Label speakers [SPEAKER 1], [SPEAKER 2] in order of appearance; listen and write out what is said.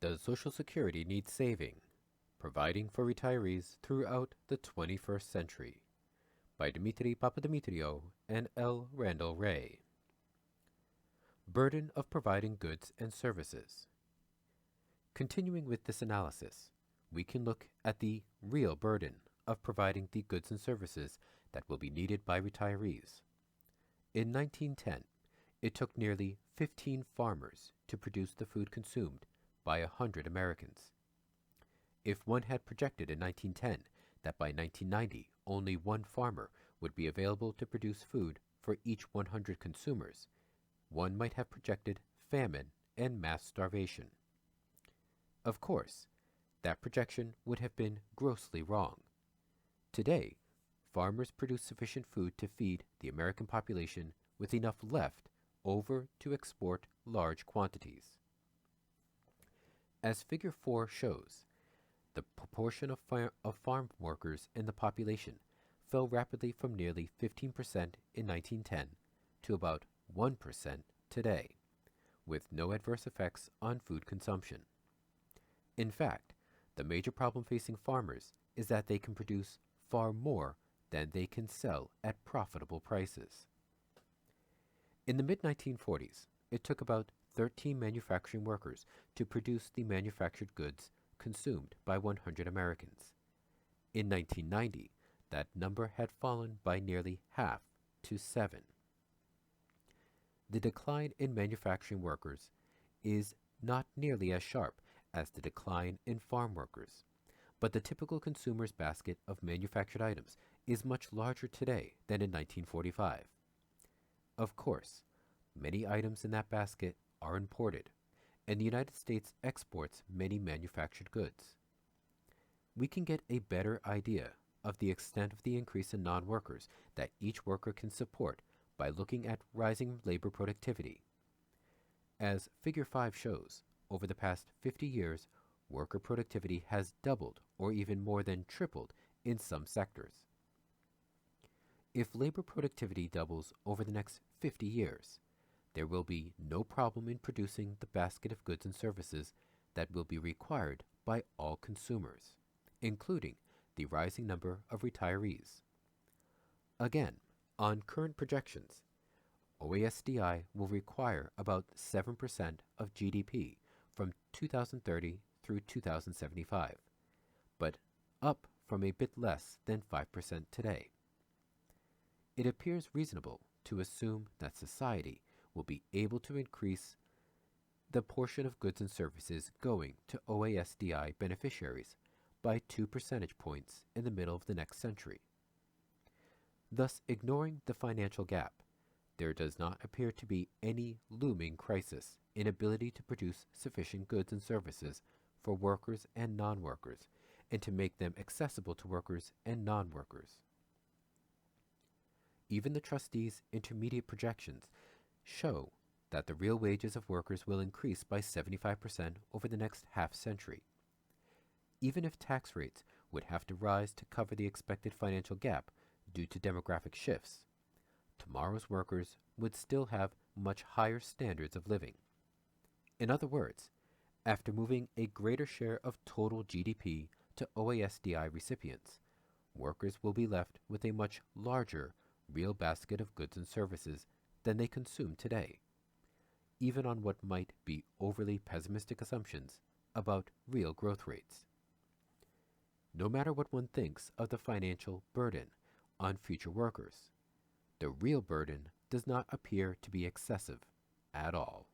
[SPEAKER 1] Does Social Security need saving? Providing for retirees throughout the 21st century by Dimitri Papadimitriou and L. Randall Wray. Burden of providing goods and services. Continuing with this analysis, we can look at the real burden of providing the goods and services that will be needed by retirees. In 1910, it took nearly 15 farmers to produce the food consumed by 100 Americans. If one had projected in 1910 that by 1990 only one farmer would be available to produce food for each 100 consumers, one might have projected famine and mass starvation. Of course, that projection would have been grossly wrong. Today, farmers produce sufficient food to feed the American population with enough left over to export large quantities. As Figure 4 shows, the proportion of farm workers in the population fell rapidly from nearly 15% in 1910 to about 1% today, with no adverse effects on food consumption. In fact, the major problem facing farmers is that they can produce far more than they can sell at profitable prices. In the mid-1940s, it took about 13 manufacturing workers to produce the manufactured goods consumed by 100 Americans. In 1990, that number had fallen by nearly half to 7. The decline in manufacturing workers is not nearly as sharp as the decline in farm workers, but the typical consumer's basket of manufactured items is much larger today than in 1945. Of course, many items in that basket are imported, and the United States exports many manufactured goods. We can get a better idea of the extent of the increase in non-workers that each worker can support by looking at rising labor productivity. As Figure 5 shows, over the past 50 years, worker productivity has doubled or even more than tripled in some sectors. If labor productivity doubles over the next 50 years, there will be no problem in producing the basket of goods and services that will be required by all consumers, including the rising number of retirees. Again, on current projections, OASDI will require about 7% of GDP from 2030 through 2075, but up from a bit less than 5% today. It appears reasonable to assume that society will be able to increase the portion of goods and services going to OASDI beneficiaries by 2 percentage points in the middle of the next century. Thus, ignoring the financial gap, there does not appear to be any looming crisis in ability to produce sufficient goods and services for workers and non-workers, and to make them accessible to workers and non-workers. Even the trustees' intermediate projections show that the real wages of workers will increase by 75% over the next half-century. Even if tax rates would have to rise to cover the expected financial gap due to demographic shifts, tomorrow's workers would still have much higher standards of living. In other words, after moving a greater share of total GDP to OASDI recipients, workers will be left with a much larger real basket of goods and services than they consume today, even on what might be overly pessimistic assumptions about real growth rates. No matter what one thinks of the financial burden on future workers, the real burden does not appear to be excessive at all.